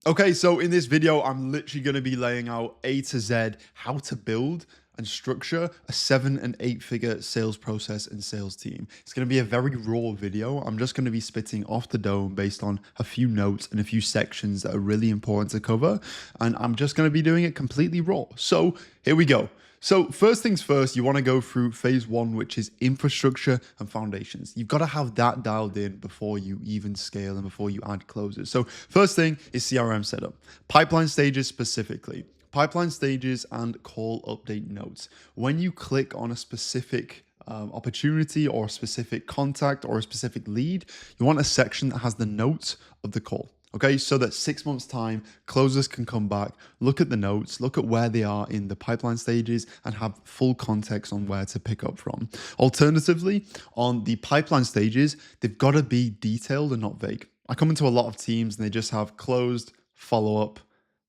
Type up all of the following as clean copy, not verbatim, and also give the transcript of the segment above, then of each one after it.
Okay, so in this video, I'm literally going to be laying out A to Z how to build and structure a 7 and 8 figure sales process and sales team. It's going to be a very raw video. I'm just going to be spitting off the dome based on a few notes and a few sections that are really important to cover. And I'm just going to be doing it completely raw. So here we go. So first things first, you want to go through phase one, which is infrastructure and foundations. You've got to have that dialed in before you even scale and before you add closers. So first thing is CRM setup, pipeline stages specifically, pipeline stages and call update notes. When you click on a specific opportunity or a specific contact or a specific lead, you want a section that has the notes of the call. Okay, so that 6 months time, closers can come back, look at the notes, look at where they are in the pipeline stages and have full context on where to pick up from. Alternatively, on the pipeline stages, they've got to be detailed and not vague. I come into a lot of teams and they just have closed, follow-up,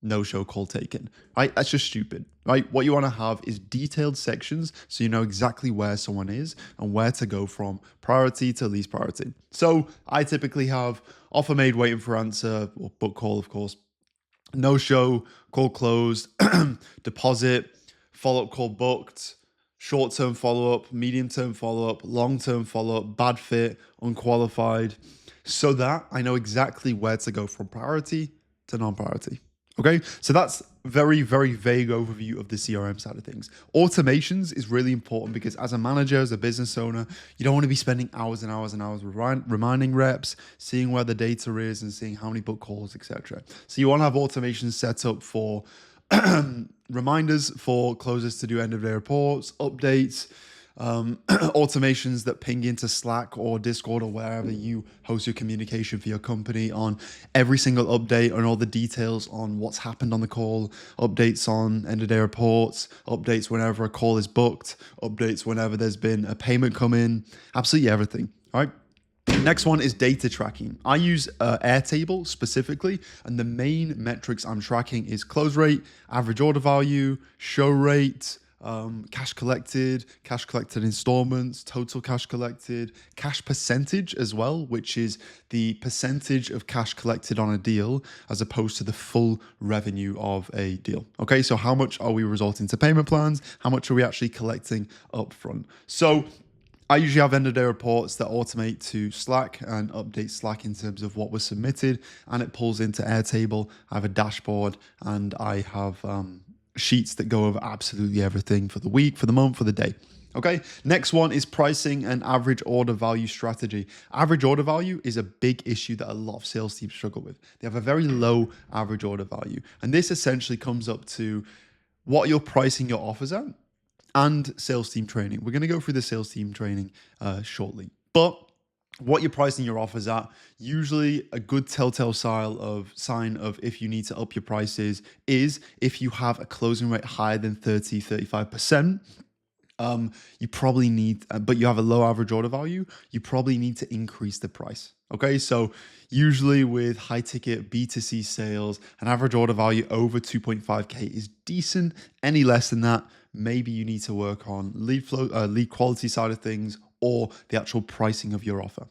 no-show call taken, right? That's just stupid, right? What you want to have is detailed sections so you know exactly where someone is and where to go from priority to least priority. So I typically have offer made, waiting for answer, or book call, of course, no-show, call closed, deposit, follow-up call booked, short-term follow-up, medium-term follow-up, long-term follow-up, bad fit, unqualified, so that I know exactly where to go from priority to non-priority. Okay, so that's very, very vague overview of the CRM side of things. Automations is really important because as a manager, as a business owner, you don't want to be spending hours and hours and hours reminding reps, seeing where the data is and seeing how many book calls, etc. So you want to have automations set up for reminders for closers to do end of day reports, updates, automations that ping into Slack or Discord or wherever you host your communication for your company on every single update and all the details on what's happened on the call, updates on end of day reports, updates whenever a call is booked, updates whenever there's been a payment come in, absolutely everything, all right? Next one is data tracking. I use Airtable specifically, and the main metrics I'm tracking is close rate, average order value, show rate, cash collected installments, total cash collected, cash percentage as well, which is the percentage of cash collected on a deal as opposed to the full revenue of a deal. Okay, so how much are we resorting to payment plans? How much are we actually collecting upfront? So I usually have end of day reports that automate to Slack and update Slack in terms of what was submitted, and it pulls into Airtable. I have a dashboard and I have sheets that go over absolutely everything for the week, for the month, for the day. Okay, next one is pricing and average order value strategy. Average order value is a big issue that a lot of sales teams struggle with. They have a very low average order value. And this essentially comes up to what you're pricing your offers at and sales team training. We're going to go through the sales team training shortly. But what you're pricing your offers at, usually a good telltale sign of if you need to up your prices is if you have a closing rate higher than 35%. You probably need, but you have a low average order value, you probably need to increase the price. Okay, so usually with high ticket B2C sales, an average order value over 2.5K is decent. Any less than that, maybe you need to work on lead flow, lead quality side of things, or the actual pricing of your offer.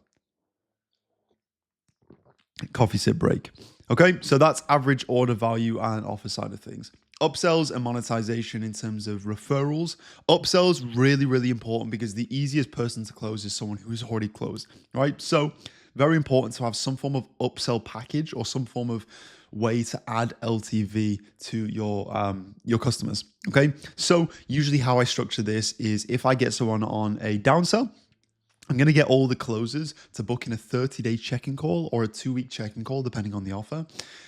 Coffee sip break. Okay, so that's average order value and offer side of things. Upsells and monetization in terms of referrals. Upsells really, really important because the easiest person to close is someone who is already closed, right? So very important to have some form of upsell package or some form of way to add LTV to your customers. Okay, so usually how I structure this is if I get someone on a downsell, I'm going to get all the closers to book in a 30-day check-in call or a 2-week check-in call, depending on the offer,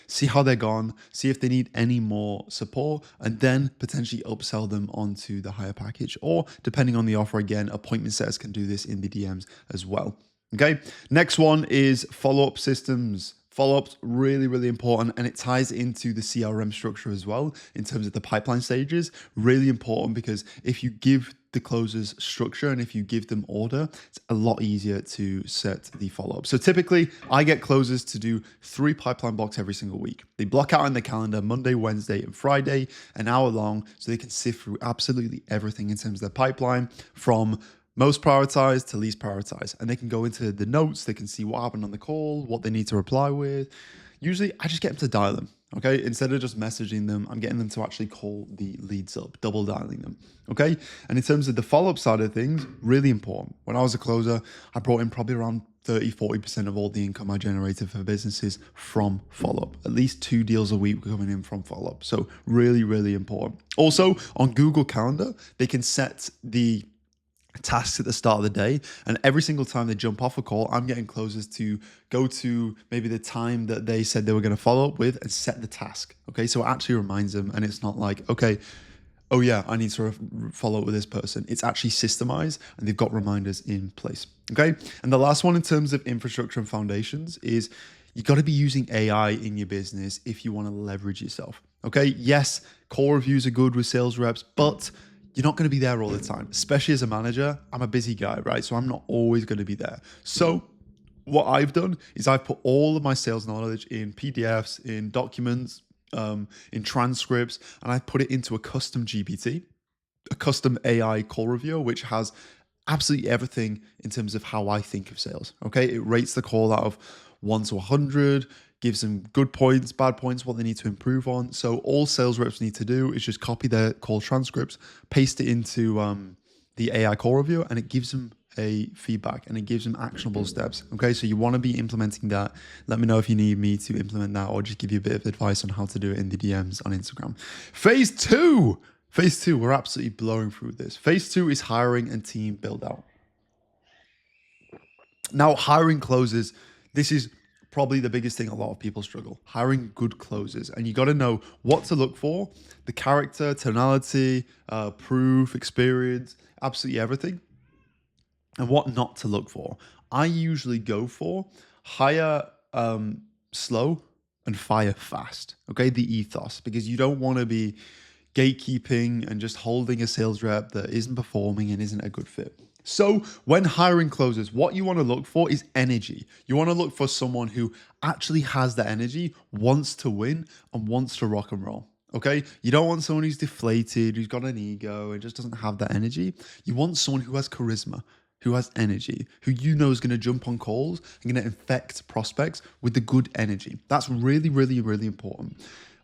see how they're gone, see if they need any more support, and then potentially upsell them onto the higher package. Or depending on the offer, again, appointment setters can do this in the DMs as well. Okay, next one is follow-up systems. Follow-ups, really, really important, and it ties into the CRM structure as well in terms of the pipeline stages. Really important because if you give the closers structure and if you give them order, it's a lot easier to set the follow-up. So typically, I get closers to do 3 pipeline blocks every single week. They block out in the calendar Monday, Wednesday, and Friday, an hour long, so they can sift through absolutely everything in terms of their pipeline from most prioritized to least prioritized. And they can go into the notes, they can see what happened on the call, what they need to reply with. Usually I just get them to dial them. Okay. Instead of just messaging them, I'm getting them to actually call the leads up, double dialing them. Okay. And in terms of the follow up side of things, really important. When I was a closer, I brought in probably around 30-40% of all the income I generated for businesses from follow up. At least 2 deals a week were coming in from follow up. So really, really important. Also on Google Calendar, they can set the tasks at the start of the day, and every single time they jump off a call, I'm getting closers to go to maybe the time that they said they were going to follow up with and set the task. Okay, so it actually reminds them, and it's not like, okay, oh yeah, I need to follow up with this person. It's actually systemized and they've got reminders in place. Okay, and the last one in terms of infrastructure and foundations is you got to be using AI in your business if you want to leverage yourself. Okay, yes, call reviews are good with sales reps, but you're not going to be there all the time, especially as a manager. I'm a busy guy, right? So I'm not always going to be there. So what I've done is I've put all of my sales knowledge in PDFs, in documents, in transcripts, and I put it into a custom GPT, a custom AI call reviewer, which has absolutely everything in terms of how I think of sales. Okay. It rates the call out of 1 to 100, gives them good points, bad points, what they need to improve on. So all sales reps need to do is just copy their call transcripts, paste it into the AI call review, and it gives them a feedback and it gives them actionable steps. Okay, so you want to be implementing that. Let me know if you need me to implement that or just give you a bit of advice on how to do it in the DMs on Instagram. Phase two, we're absolutely blowing through this. Phase 2 is hiring and team build out. Now, hiring closers, this is probably the biggest thing a lot of people struggle. Hiring good closers. And you got to know what to look for, the character, tonality, proof, experience, absolutely everything, and what not to look for. I usually go for hire slow and fire fast. Okay, the ethos, because you don't want to be gatekeeping and just holding a sales rep that isn't performing and isn't a good fit. So when hiring closers, what you want to look for is energy. You want to look for someone who actually has the energy, wants to win, and wants to rock and roll. Okay, you don't want someone who's deflated, who's got an ego and just doesn't have that energy. You want someone who has charisma, who has energy, who you know is going to jump on calls and going to infect prospects with the good energy. That's really, really, really important.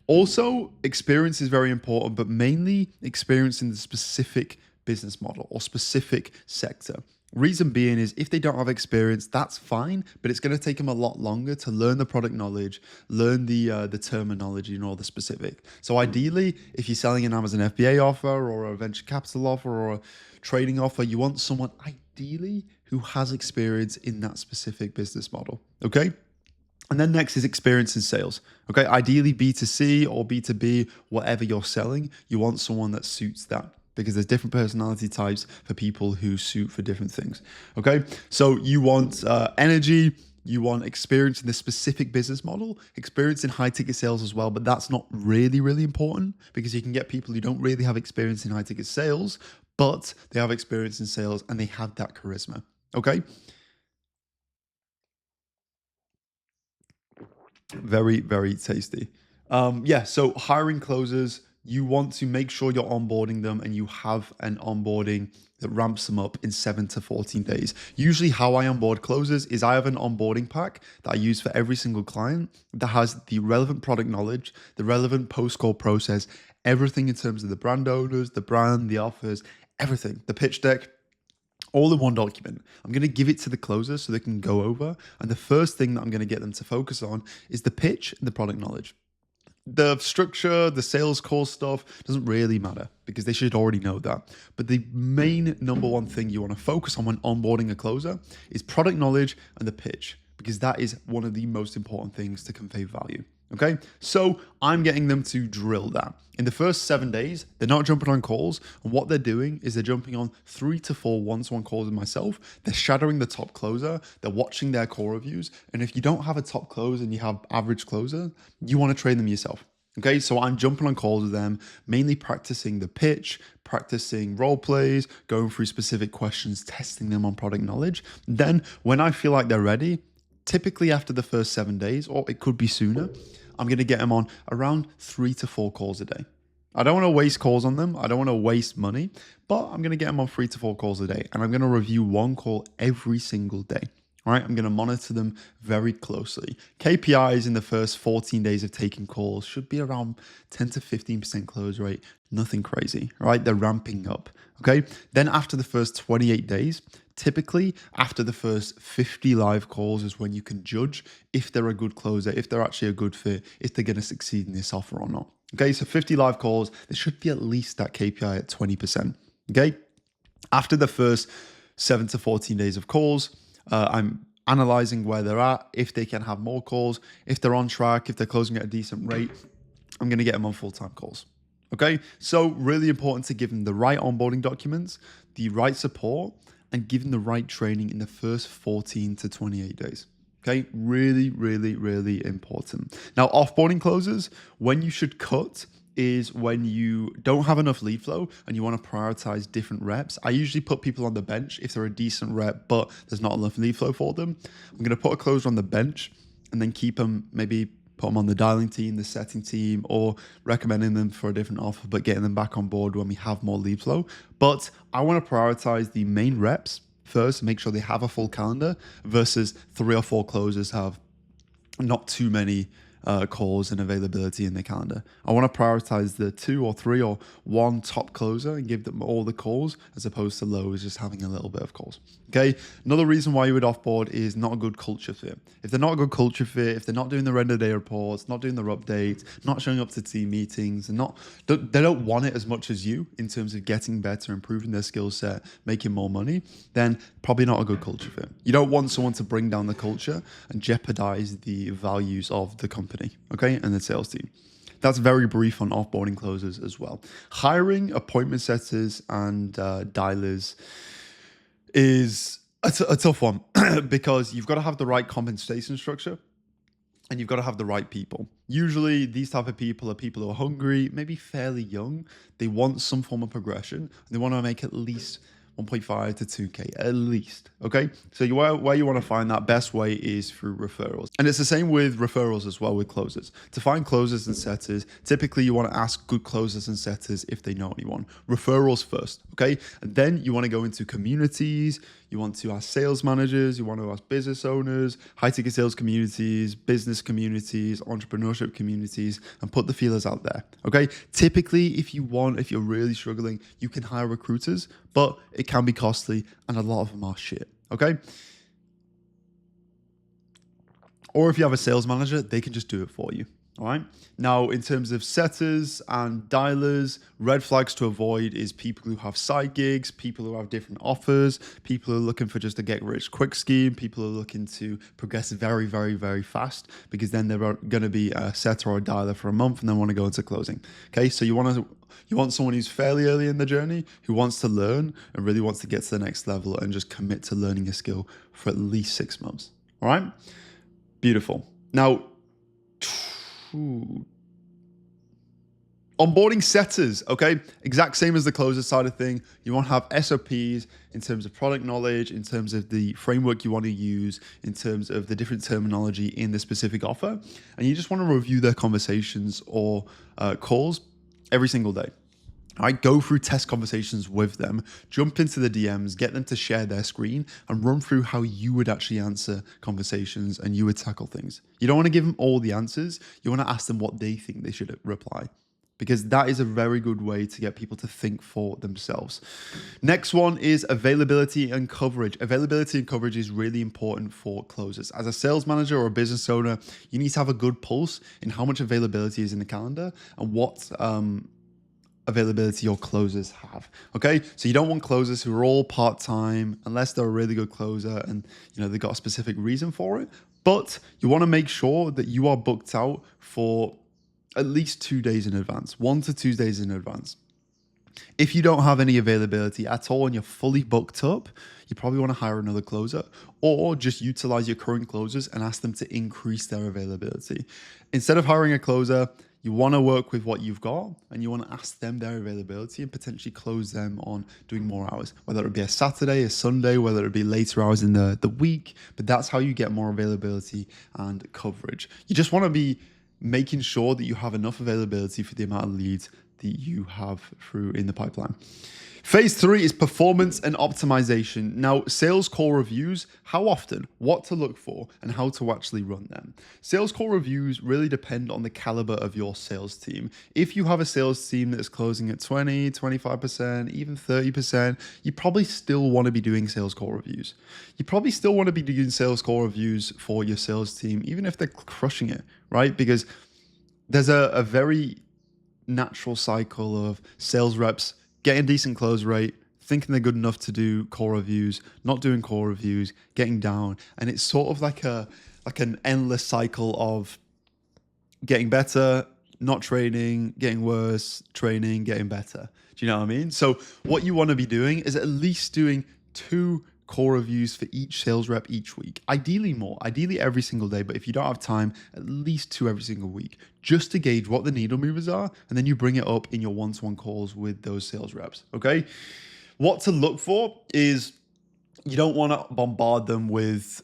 Also, experience is very important, but mainly experience in the specific business model or specific sector. Reason being is if they don't have experience, that's fine, but it's going to take them a lot longer to learn the product knowledge, learn the terminology and all the specific. So ideally, if you're selling an Amazon FBA offer or a venture capital offer or a trading offer, you want someone ideally who has experience in that specific business model. Okay. And then next is experience in sales. Okay. Ideally B2C or B2B, whatever you're selling, you want someone that suits that, because there's different personality types for people who suit for different things. Okay. So you want energy, you want experience in the specific business model, experience in high ticket sales as well, but that's not really, really important because you can get people who don't really have experience in high ticket sales, but they have experience in sales and they have that charisma. Okay. Very, very tasty. Yeah, so hiring closers, you want to make sure you're onboarding them and you have an onboarding that ramps them up in 7 to 14 days. Usually how I onboard closers is I have an onboarding pack that I use for every single client that has the relevant product knowledge, the relevant post-call process, everything in terms of the brand owners, the brand, the offers, everything, the pitch deck, all in one document. I'm going to give it to the closer so they can go over. And the first thing that I'm going to get them to focus on is the pitch and the product knowledge. The structure, the sales call stuff doesn't really matter because they should already know that. But the main number one thing you want to focus on when onboarding a closer is product knowledge and the pitch, because that is one of the most important things to convey value. Okay, so I'm getting them to drill that. In the first 7 days, they're not jumping on calls. And what they're doing is they're jumping on 3 to 4 one-to-one calls with myself. They're shadowing the top closer. They're watching their call reviews. And if you don't have a top closer and you have average closer, you want to train them yourself. Okay, so I'm jumping on calls with them, mainly practicing the pitch, practicing role plays, going through specific questions, testing them on product knowledge. Then when I feel like they're ready, typically after the first 7 days, or it could be sooner, I'm going to get them on around 3 to 4 calls a day. I don't want to waste calls on them. I don't want to waste money, but I'm going to get them on 3 to 4 calls a day. And I'm going to review one call every single day. All right, I'm going to monitor them very closely. KPIs in the first 14 days of taking calls should be around 10 to 15% close rate. Nothing crazy, all right? They're ramping up, okay? Then after the first 28 days, typically after the first 50 live calls is when you can judge if they're a good closer, if they're actually a good fit, if they're going to succeed in this offer or not. Okay, so 50 live calls, there should be at least that KPI at 20%. Okay, after the first 7 to 14 days of calls, I'm analyzing where they're at, if they can have more calls, if they're on track, if they're closing at a decent rate. I'm going to get them on full-time calls. Okay, so really important to give them the right onboarding documents, the right support, and give them the right training in the first 14 to 28 days. Okay, really, really, really important. Now, offboarding closes, when you should cut is when you don't have enough lead flow and you want to prioritize different reps. I usually put people on the bench if they're a decent rep, but there's not enough lead flow for them. I'm going to put a closer on the bench and then keep them, maybe put them on the dialing team, the setting team, or recommending them for a different offer, but getting them back on board when we have more lead flow. But I want to prioritize the main reps first, make sure they have a full calendar versus 3 or 4 closers have not too many calls and availability in the calendar. I want to prioritize the 2 or 3 or 1 top closer and give them all the calls as opposed to lows just having a little bit of calls. Okay. Another reason why you would offboard is not a good culture fit. If they're not a good culture fit, if they're not doing the render day reports, not doing their updates, not showing up to team meetings, and they don't want it as much as you in terms of getting better, improving their skill set, making more money, then probably not a good culture fit. You don't want someone to bring down the culture and jeopardize the values of the company, okay, and the sales team. That's very brief on offboarding closers as well. Hiring appointment setters and dialers is a tough one because you've got to have the right compensation structure and you've got to have the right people. Usually these type of people are people who are hungry, maybe fairly young. They want some form of progression. They want to make at least 1.5 to 2K at least. Okay. So where you want to find that best way is through referrals. And it's the same with referrals as well with closers. To find closers and setters, typically you want to ask good closers and setters if they know anyone. Referrals first. Okay. And then you want to go into communities. You want to ask sales managers, you want to ask business owners, high ticket sales communities, business communities, entrepreneurship communities, and put the feelers out there. Okay. Typically, if you're really struggling, you can hire recruiters, but it can be costly and a lot of them are shit. Okay. Or if you have a sales manager, they can just do it for you. All right. Now, in terms of setters and dialers, red flags to avoid is people who have side gigs, people who have different offers, people who are looking for just a get rich quick scheme, people who are looking to progress very, very, very fast because then they're going to be a setter or a dialer for a month and then want to go into closing. Okay. So you want someone who's fairly early in the journey, who wants to learn and really wants to get to the next level and just commit to learning a skill for at least 6 months. All right. Beautiful. Now, onboarding setters, okay? Exact same as the closer side of thing. You want to have SOPs in terms of product knowledge, in terms of the framework you want to use, in terms of the different terminology in the specific offer. And you just want to review their conversations or calls every single day. All right, go through test conversations with them, jump into the DMs, get them to share their screen and run through how you would actually answer conversations and you would tackle things. You don't want to give them all the answers. You want to ask them what they think they should reply because that is a very good way to get people to think for themselves. Next one is availability and coverage. Availability and coverage is really important for closers. As a sales manager or a business owner, you need to have a good pulse in how much availability is in the calendar and what availability your closers have. Okay. So you don't want closers who are all part-time unless they're a really good closer and they've got a specific reason for it. But you want to make sure that you are booked out for at least 2 days in advance, 1 to 2 days in advance. If you don't have any availability at all and you're fully booked up, you probably want to hire another closer or just utilize your current closers and ask them to increase their availability. Instead of hiring a closer, you want to work with what you've got and you want to ask them their availability and potentially close them on doing more hours, whether it be a Saturday, a Sunday, whether it be later hours in the week. But that's how you get more availability and coverage. You just want to be making sure that you have enough availability for the amount of leads that you have through in the pipeline. Phase three is performance and optimization. Now, sales call reviews, how often, what to look for, and how to actually run them. Sales call reviews really depend on the caliber of your sales team. If you have a sales team that's closing at 20, 25%, even 30%, you probably still want to be doing sales call reviews. You probably still want to be doing sales call reviews for your sales team, even if they're crushing it, right? Because there's a very natural cycle of sales reps getting a decent close rate, thinking they're good enough to do core reviews, not doing core reviews, getting down, and it's sort of like an endless cycle of getting better, not training, getting worse, training, getting better. Do you know what I mean? So what you want to be doing is at least doing 2 core reviews for each sales rep each week. Ideally more, ideally every single day, but if you don't have time, at least 2 every single week, just to gauge what the needle movers are, and then you bring it up in your one-to-one calls with those sales reps, okay? What to look for is you don't want to bombard them with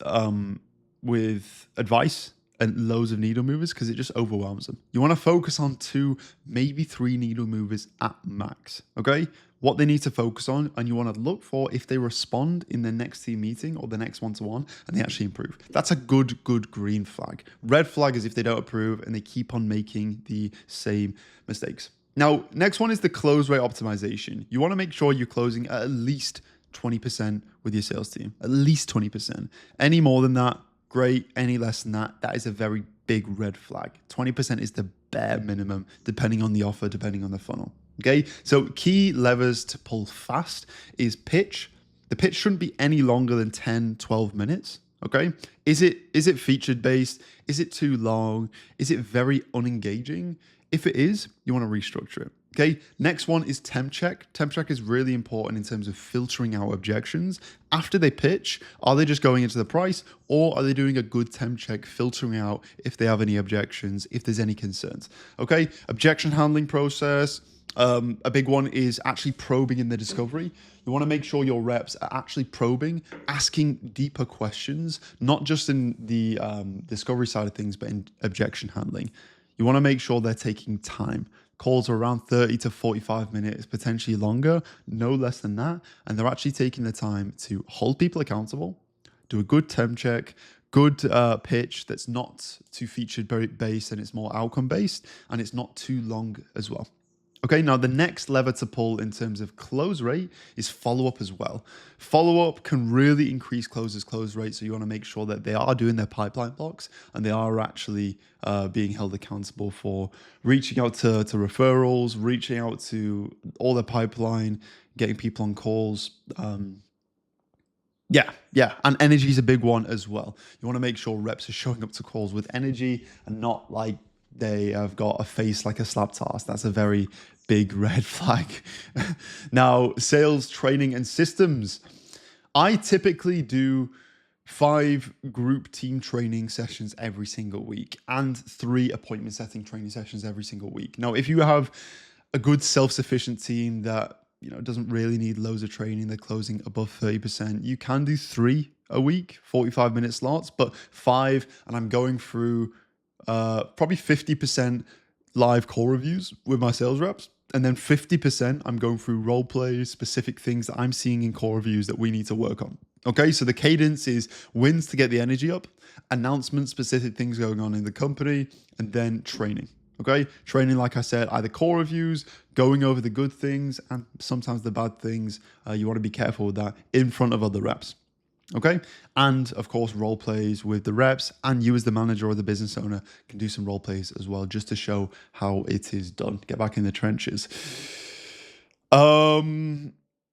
advice and loads of needle movers because it just overwhelms them. You want to focus on 2, maybe 3 needle movers at max, okay? What they need to focus on, and you want to look for if they respond in the next team meeting or the next one-to-one and they actually improve. That's a good green flag. Red flag is if they don't improve and they keep on making the same mistakes. Now, next one is the close rate optimization. You want to make sure you're closing at least 20% with your sales team, at least 20%. Any more than that, great. Any less than that, that is a very big red flag. 20% is the bare minimum, depending on the offer, depending on the funnel. Okay, so key levers to pull fast is pitch. The pitch shouldn't be any longer than 10, 12 minutes. Okay, is it featured based? Is it too long? Is it very unengaging? If it is, you want to restructure it. Okay, next one is temp check. Temp check is really important in terms of filtering out objections. After they pitch, are they just going into the price, or are they doing a good temp check, filtering out if they have any objections, if there's any concerns? Okay, objection handling process. A big one is actually probing in the discovery. You want to make sure your reps are actually probing, asking deeper questions, not just in the discovery side of things, but in objection handling. You want to make sure they're taking time. Calls are around 30 to 45 minutes, potentially longer, no less than that. And they're actually taking the time to hold people accountable, do a good temp check, good pitch that's not too featured based and it's more outcome based, and it's not too long as well. Okay, now the next lever to pull in terms of close rate is follow-up as well. Follow-up can really increase close rate, so you want to make sure that they are doing their pipeline blocks and they are actually being held accountable for reaching out to referrals, reaching out to all their pipeline, getting people on calls. Yeah, and energy is a big one as well. You want to make sure reps are showing up to calls with energy and not like they have got a face like a slap task. That's a very big red flag. Now, sales training and systems. I typically do 5 group team training sessions every single week and 3 appointment setting training sessions every single week. Now, if you have a good self-sufficient team that doesn't really need loads of training, they're closing above 30%, you can do 3 a week, 45-minute slots, but 5, and I'm going through probably 50% live call reviews with my sales reps. And then 50% I'm going through role plays, specific things that I'm seeing in call reviews that we need to work on. Okay, so the cadence is wins to get the energy up, announcements, specific things going on in the company, and then training. Okay, training, like I said, either call reviews, going over the good things, and sometimes the bad things. You want to be careful with that in front of other reps. Okay. And of course, role plays with the reps, and you as the manager or the business owner can do some role plays as well, just to show how it is done. Get back in the trenches.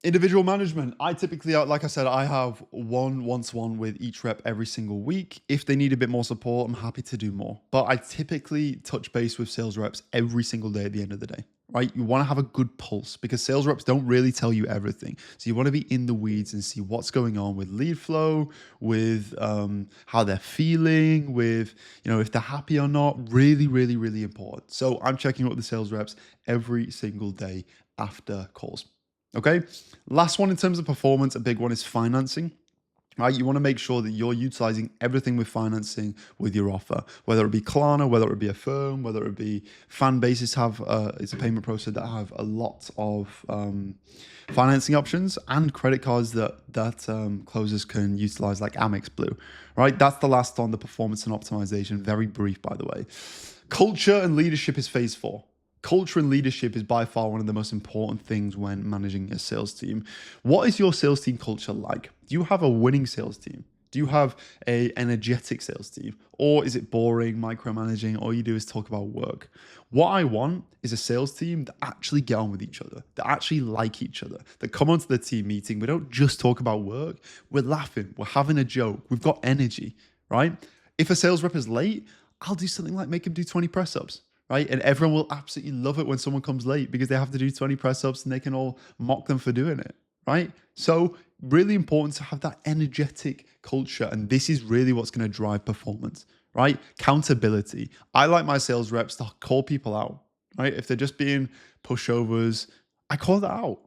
Individual management. I typically, like I said, I have one-to-one with each rep every single week. If they need a bit more support, I'm happy to do more. But I typically touch base with sales reps every single day at the end of the day. Right? You want to have a good pulse because sales reps don't really tell you everything. So you want to be in the weeds and see what's going on with lead flow, with how they're feeling, with, if they're happy or not. Really, really, really important. So I'm checking up with the sales reps every single day after calls. Okay. Last one in terms of performance, a big one is financing. right? You want to make sure that you're utilizing everything with financing with your offer, whether it be Klarna, whether it be a firm, whether it be fan bases have it's a payment processor that have a lot of financing options and credit cards that closers can utilize, like Amex Blue, right? That's the last on the performance and optimization. Very brief, by the way. Culture and leadership is phase 4. Culture and leadership is by far one of the most important things when managing a sales team. What is your sales team culture like? Do you have a winning sales team? Do you have a energetic sales team? Or is it boring, micromanaging? All you do is talk about work. What I want is a sales team that actually get on with each other, that actually like each other, that come onto the team meeting. We don't just talk about work. We're laughing. We're having a joke. We've got energy, right? If a sales rep is late, I'll do something like make him do 20 press ups, right? And everyone will absolutely love it when someone comes late because they have to do 20 press ups and they can all mock them for doing it, right? So really important to have that energetic culture. And this is really what's going to drive performance, right? Accountability. I like my sales reps to call people out, right? If they're just being pushovers, I call that out,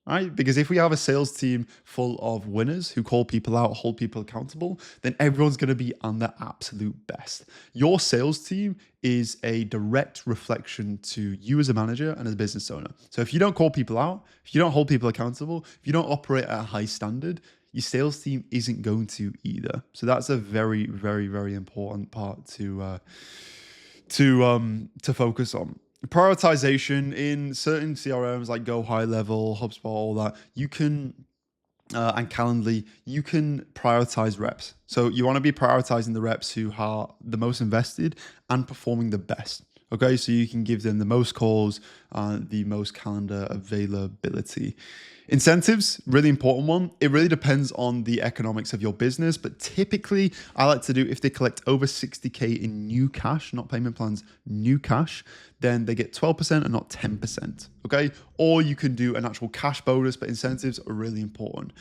right? Because if we have a sales team full of winners who call people out, hold people accountable, then everyone's going to be on their absolute best. Your sales team is a direct reflection to you as a manager and as a business owner. So if you don't call people out, if you don't hold people accountable, if you don't operate at a high standard, your sales team isn't going to either. So that's a very, very, very important part to focus on. Prioritization in certain CRMs like Go High Level, HubSpot, all that, you can and Calendly, you can prioritize reps. So you want to be prioritizing the reps who are the most invested and performing the best. Okay, so you can give them the most calls, the most calendar availability. Incentives, really important one. It really depends on the economics of your business, but typically I like to do, if they collect over 60K in new cash, not payment plans, new cash, then they get 12% and not 10%, okay? Or you can do an actual cash bonus, but incentives are really important.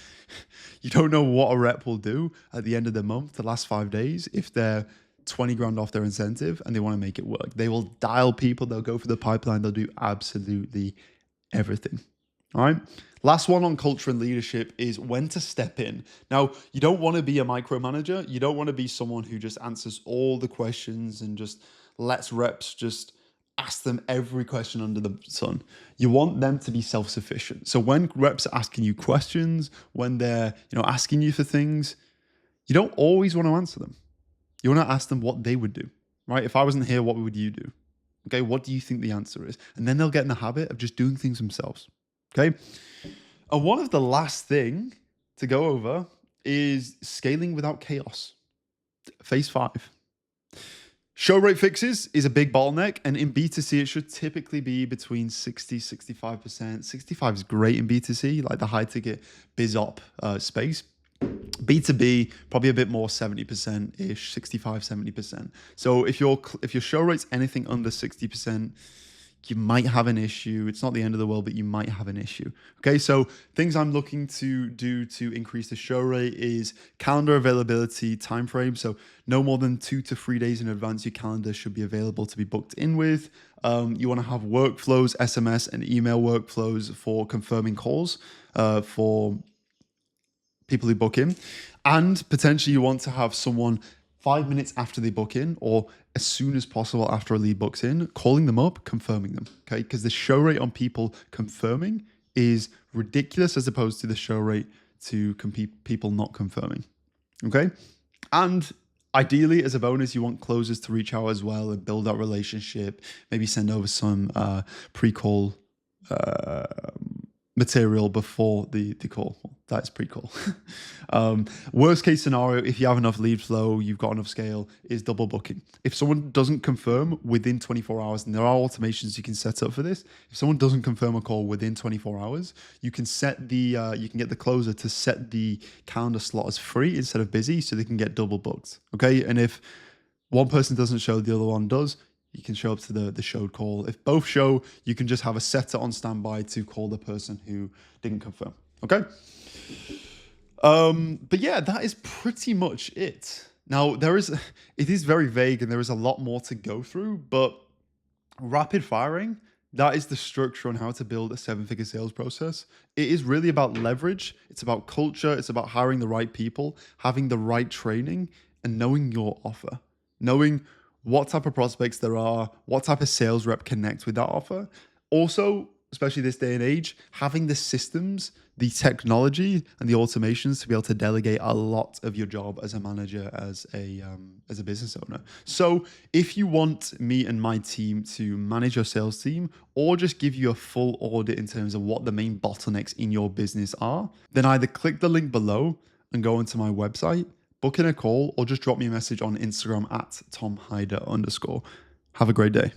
You don't know what a rep will do at the end of the month, the last 5 days, if they're 20 grand off their incentive and they want to make it work. They will dial people, they'll go for the pipeline, they'll do absolutely everything. All right. Last one on culture and leadership is when to step in. Now, you don't want to be a micromanager. You don't want to be someone who just answers all the questions and just lets reps just ask them every question under the sun. You want them to be self-sufficient. So when reps are asking you questions, when they're, asking you for things, you don't always want to answer them. You want to ask them what they would do, right? If I wasn't here, what would you do? Okay, what do you think the answer is? And then they'll get in the habit of just doing things themselves. Okay. And one of the last thing to go over is scaling without chaos. Phase 5. Show rate fixes is a big bottleneck. And in B2C, it should typically be between 60-65%. 65 is great in B2C, like the high ticket biz op space. B2B, probably a bit more 70%-ish, 65-70%. So if your show rate's anything under 60%, you might have an issue. It's not the end of the world, but you might have an issue. Okay, so things I'm looking to do to increase the show rate is calendar availability time frame. So no more than 2 to 3 days in advance, your calendar should be available to be booked in with. You want to have workflows, SMS and email workflows for confirming calls for people who book in. And potentially you want to have someone 5 minutes after they book in or as soon as possible after a lead books in, calling them up, confirming them, okay? Because the show rate on people confirming is ridiculous as opposed to the show rate to people not confirming, okay? And ideally, as a bonus, you want closers to reach out as well and build that relationship, maybe send over some pre-call material before the call. That's pre-call. Worst case scenario, if you have enough lead flow, you've got enough scale, is double booking. If someone doesn't confirm within 24 hours, and there are automations you can set up for this, if someone doesn't confirm a call within 24 hours, you can set you can get the closer to set the calendar slot as free instead of busy so they can get double booked. Okay. And if one person doesn't show, the other one does, you can show up to the showed call. If both show, you can just have a setter on standby to call the person who didn't confirm. Okay. But yeah, that is pretty much it. Now it is very vague and there is a lot more to go through, but rapid firing, That is the structure on how to build a seven-figure sales process. It is really about leverage. It's about culture. It's about hiring the right people, having the right training, and knowing your offer, knowing what type of prospects there are, what type of sales rep connect with that offer. Also, especially this day and age, having the systems, the technology, and the automations to be able to delegate a lot of your job as a manager, as a business owner. So, if you want me and my team to manage your sales team, or just give you a full audit in terms of what the main bottlenecks in your business are, then either click the link below and go into my website, book in a call, or just drop me a message on Instagram at @TomHaider_. Have a great day.